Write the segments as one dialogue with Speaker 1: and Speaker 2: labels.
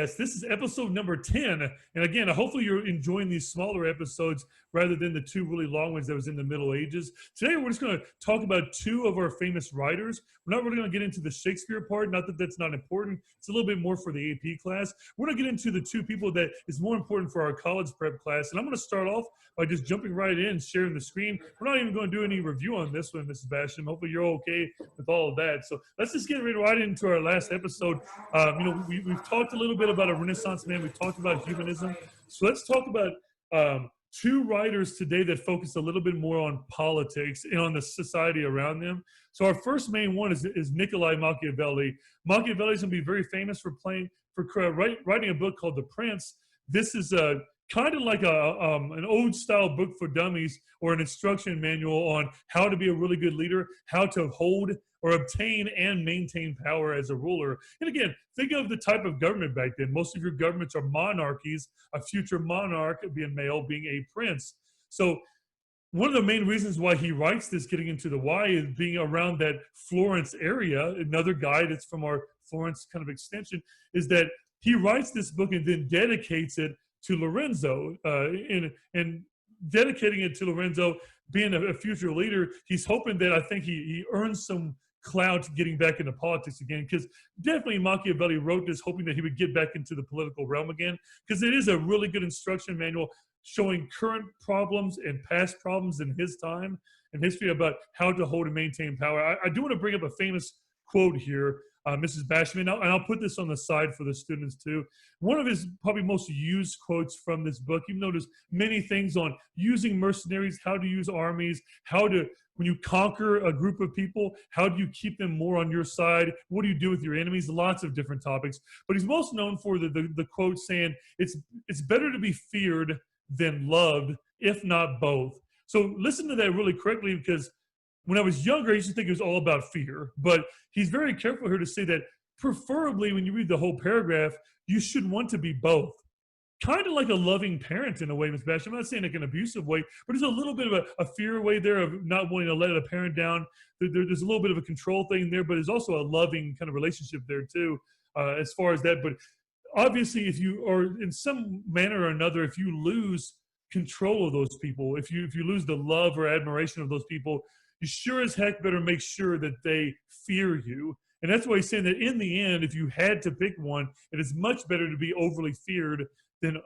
Speaker 1: podcast. This is episode number 10. And again, hopefully you're enjoying these smaller episodes rather than the two really long ones that was in the Middle Ages. Today, we're just going to talk about two of our famous writers. We're not really going to get into the Shakespeare part, not that that's not important. It's a little bit more for the AP class. We're going to get into the two people that is more important for our college prep class. And I'm going to start off by just jumping right in, sharing the screen. We're not even going to do any review on this one, Mrs. Basham. Hopefully you're okay with all of that. So let's just get right into our last episode. We've talked a little bit about a Renaissance man. We've talked about humanism. So let's talk about two writers today that focus a little bit more on politics and on the society around them. So our first main one is Niccolo Machiavelli. Machiavelli is going to be very famous for writing a book called The Prince. This is kind of like an old style book for dummies, or an instruction manual on how to be a really good leader, how to hold or obtain and maintain power as a ruler. And again, think of the type of government back then. Most of your governments are monarchies, a future monarch being male, being a prince. So one of the main reasons why he writes this, getting into the why, is being around that Florence area. Another guy that's from our Florence kind of extension is that he writes this book and then dedicates it to Lorenzo, and dedicating it to Lorenzo being a future leader. He's hoping that, I think he earns some clout getting back into politics again, because definitely Machiavelli wrote this hoping that he would get back into the political realm again, because it is a really good instruction manual showing current problems and past problems in his time and history about how to hold and maintain power. I do want to bring up a famous quote here, Mrs. Basham, and I'll put this on the side for the students too. One of his probably most used quotes from this book, even though there's many things on using mercenaries, how to use armies, when you conquer a group of people, how do you keep them more on your side? What do you do with your enemies? Lots of different topics. But he's most known for the quote saying, it's better to be feared than loved, if not both. So listen to that really correctly, because when I was younger, I used to think it was all about fear. But he's very careful here to say that preferably when you read the whole paragraph, you should want to be both. Kind of like a loving parent in a way, Ms. Bash. I'm not saying like an abusive way, but there's a little bit of a fear way there of not wanting to let a parent down. There's a little bit of a control thing there, but there's also a loving kind of relationship there too, as far as that. But obviously, if you are in some manner or another, if you lose control of those people, if you lose the love or admiration of those people, you sure as heck better make sure that they fear you. And that's why he's saying that in the end, if you had to pick one, it is much better to be overly feared than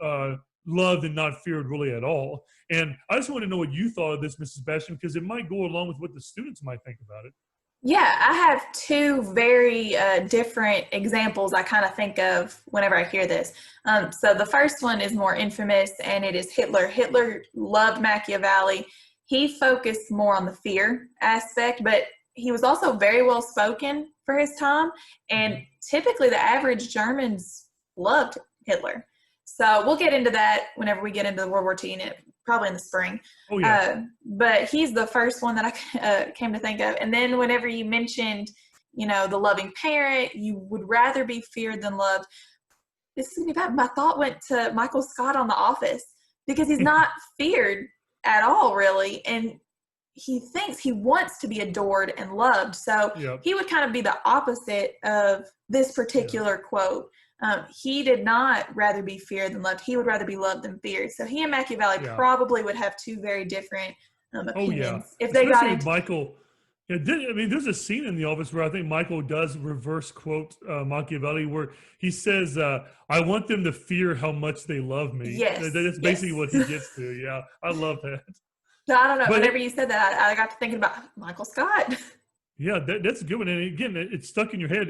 Speaker 1: loved and not feared really at all. And I just want to know what you thought of this, Mrs. Basham, because it might go along with what the students might think about it.
Speaker 2: Yeah, I have two very different examples I kind of think of whenever I hear this. So the first one is more infamous, and it is Hitler. Hitler loved Machiavelli. He focused more on the fear aspect, but he was also very well spoken for his time. And typically the average Germans loved Hitler. So we'll get into that whenever we get into the World War II unit, probably in the spring.
Speaker 1: Oh, yeah.
Speaker 2: But he's the first one that I came to think of. And then whenever you mentioned, the loving parent, you would rather be feared than loved. This is going to be bad. My thought went to Michael Scott on The Office, because he's not feared at all, really. And he thinks he wants to be adored and loved. So he would kind of be the opposite of this particular quote. He did not rather be feared than loved. He would rather be loved than feared. So he and Machiavelli probably would have two very different opinions if they got into
Speaker 1: Michael. There's a scene in The Office where I think Michael does reverse quote Machiavelli, where he says, I want them to fear how much they love me.
Speaker 2: Yes.
Speaker 1: That's basically what he gets to. Yeah, I love that.
Speaker 2: So I don't know. Whenever you said that, I got to thinking about Michael Scott.
Speaker 1: Yeah, that's a good one. And again, it's stuck in your head.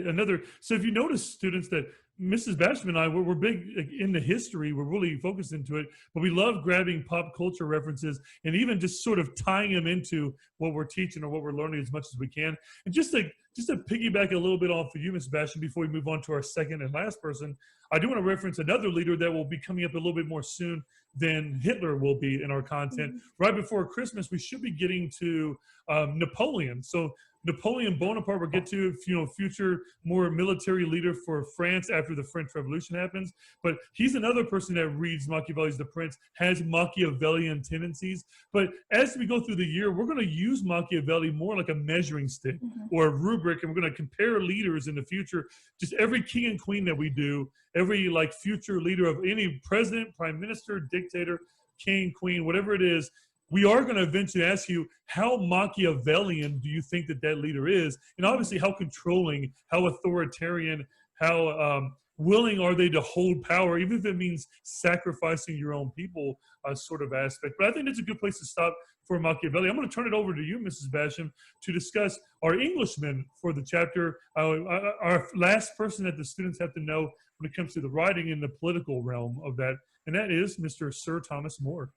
Speaker 1: So if you notice, students, that Mrs. Basham and I, we're big in the history. We're really focused into it, but we love grabbing pop culture references and even just sort of tying them into what we're teaching or what we're learning as much as we can. And just to piggyback a little bit off of you, Mrs. Basham, before we move on to our second and last person, I do want to reference another leader that will be coming up a little bit more soon than Hitler will be in our content. Right before Christmas, we should be getting to Napoleon. So Napoleon Bonaparte we'll get to, future more military leader for France after the French Revolution happens. But he's another person that reads Machiavelli's The Prince, has Machiavellian tendencies. But as we go through the year, we're going to use Machiavelli more like a measuring stick or a rubric, and we're going to compare leaders in the future. Just every king and queen that we do, every like future leader of any president, prime minister, dictator, king, queen, whatever it is, we are going to eventually ask you, how Machiavellian do you think that leader is? And obviously, how controlling, how authoritarian, how willing are they to hold power, even if it means sacrificing your own people sort of aspect. But I think it's a good place to stop for Machiavelli. I'm going to turn it over to you, Mrs. Basham, to discuss our Englishman for the chapter, our last person that the students have to know when it comes to the writing in the political realm of that, and that is Mr. Sir Thomas More.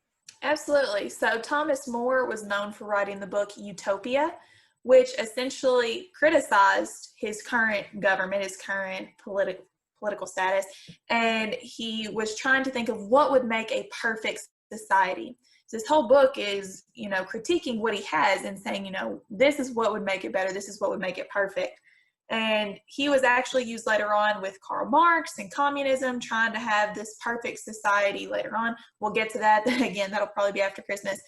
Speaker 2: Absolutely. So Thomas More was known for writing the book Utopia, which essentially criticized his current government, his current political status, and he was trying to think of what would make a perfect society. So this whole book is, critiquing what he has and saying, this is what would make it better, this is what would make it perfect. And he was actually used later on with Karl Marx and communism, trying to have this perfect society later on. We'll get to that. Again, that'll probably be after Christmas.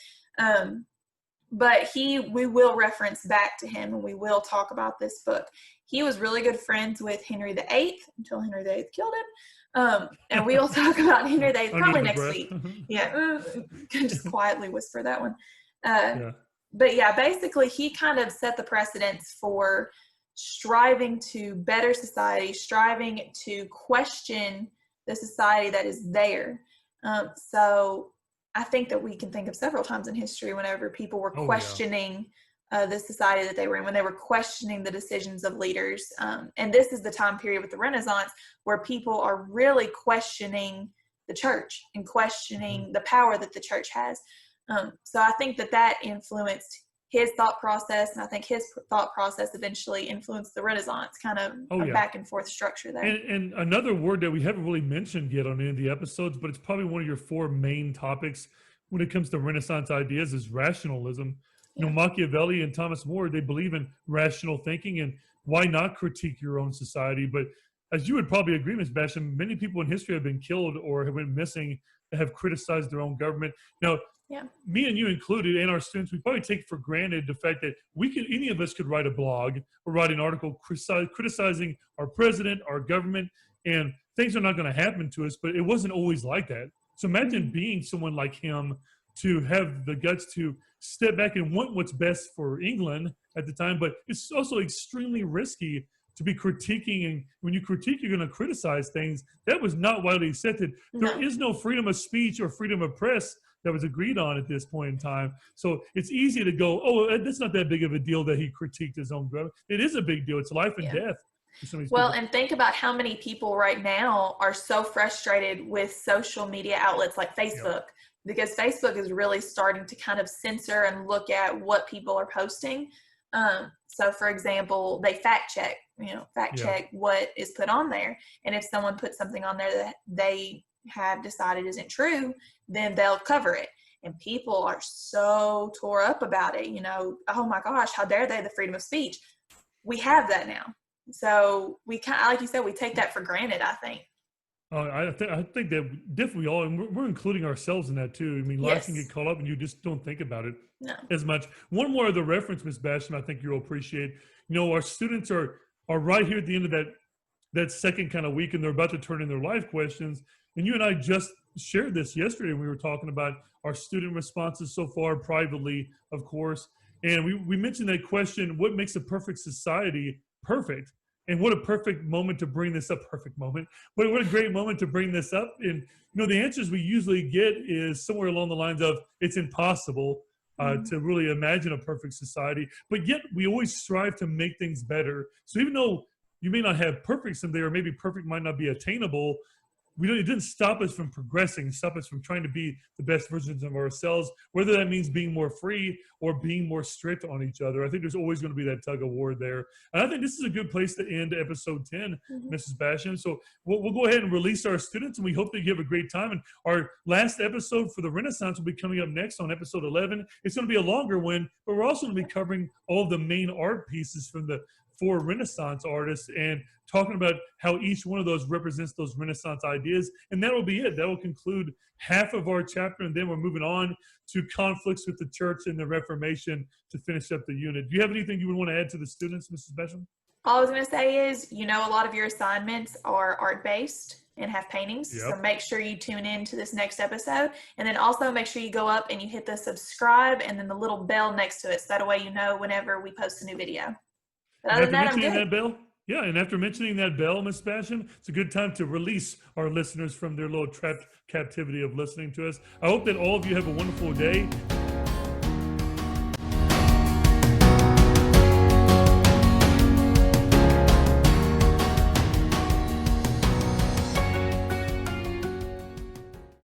Speaker 2: But we will reference back to him, and we will talk about this book. He was really good friends with Henry VIII until Henry VIII killed him. And we'll talk about Henry VIII probably next week. Yeah, just quietly whisper that one. But yeah, basically he kind of set the precedence for striving to better society, striving to question the society that is there. So I think that we can think of several times in history whenever people were questioning the society that they were in, when they were questioning the decisions of leaders. And this is the time period with the Renaissance where people are really questioning the church and questioning the power that the church has. So I think that influenced his thought process, and I think his thought process eventually influenced the Renaissance, kind of a back and forth structure there.
Speaker 1: And another word that we haven't really mentioned yet on any of the episodes, but it's probably one of your four main topics when it comes to Renaissance ideas, is rationalism. Machiavelli and Thomas More, they believe in rational thinking, and why not critique your own society? But as you would probably agree, Ms. Basham, many people in history have been killed or have been missing that have criticized their own government. Now, me and you included, and our students, we probably take for granted the fact that any of us could write a blog or write an article criticizing our president, our government, and things are not going to happen to us, but it wasn't always like that. So imagine being someone like him, to have the guts to step back and want what's best for England at the time, but it's also extremely risky to be critiquing, and when you critique, you're going to criticize things. That was not widely accepted. There is no freedom of speech or freedom of press that was agreed on at this point in time. So it's easy to go, that's not that big of a deal that he critiqued his own government. It is a big deal. It's life and death.
Speaker 2: Well, and think about how many people right now are so frustrated with social media outlets like Facebook, because Facebook is really starting to kind of censor and look at what people are posting. So for example, they fact check what is put on there. And if someone puts something on there that they have decided isn't true, then they'll cover it. And people are so tore up about it, oh my gosh, how dare they, the freedom of speech. We have that now. So we like you said, we take that for granted, I think.
Speaker 1: I think that definitely all, and we're including ourselves in that too. I mean, life can get caught up and you just don't think about it as much. One more of the reference, Ms. Basham, I think you'll appreciate. Our students are right here at the end of that second kind of week, and they're about to turn in their life questions. And you and I just shared this yesterday. We were talking about our student responses so far, privately, of course. And we mentioned that question, what makes a perfect society perfect? And what a perfect moment to bring this up. Perfect moment. What a great moment to bring this up. And, the answers we usually get is somewhere along the lines of, it's impossible to really imagine a perfect society. But yet we always strive to make things better. So even though you may not have perfect someday, or maybe perfect might not be attainable, it didn't stop us from progressing, stop us from trying to be the best versions of ourselves, whether that means being more free or being more strict on each other. I think there's always going to be that tug of war there. And I think this is a good place to end episode 10, Mrs. Basham. So we'll go ahead and release our students, and we hope that you have a great time. And our last episode for the Renaissance will be coming up next on episode 11. It's going to be a longer one, but we're also going to be covering all of the main art pieces from the 4 Renaissance artists and talking about how each one of those represents those Renaissance ideas. And that will be it. That will conclude half of our chapter, and then we're moving on to conflicts with the church and the Reformation to finish up the unit. Do you have anything you would want to add to the students, Mrs. Basham?
Speaker 2: All I was going to say is, a lot of your assignments are art-based and have paintings.
Speaker 1: Yep.
Speaker 2: So make sure you tune in to this next episode. And then also make sure you go up and you hit the subscribe and then the little bell next to it. So that way you know whenever we post a new video. But other than that, I'm good.
Speaker 1: That bell, yeah, and after mentioning that bell, Ms. Basham, it's a good time to release our listeners from their little trapped captivity of listening to us. I hope that all of you have a wonderful day.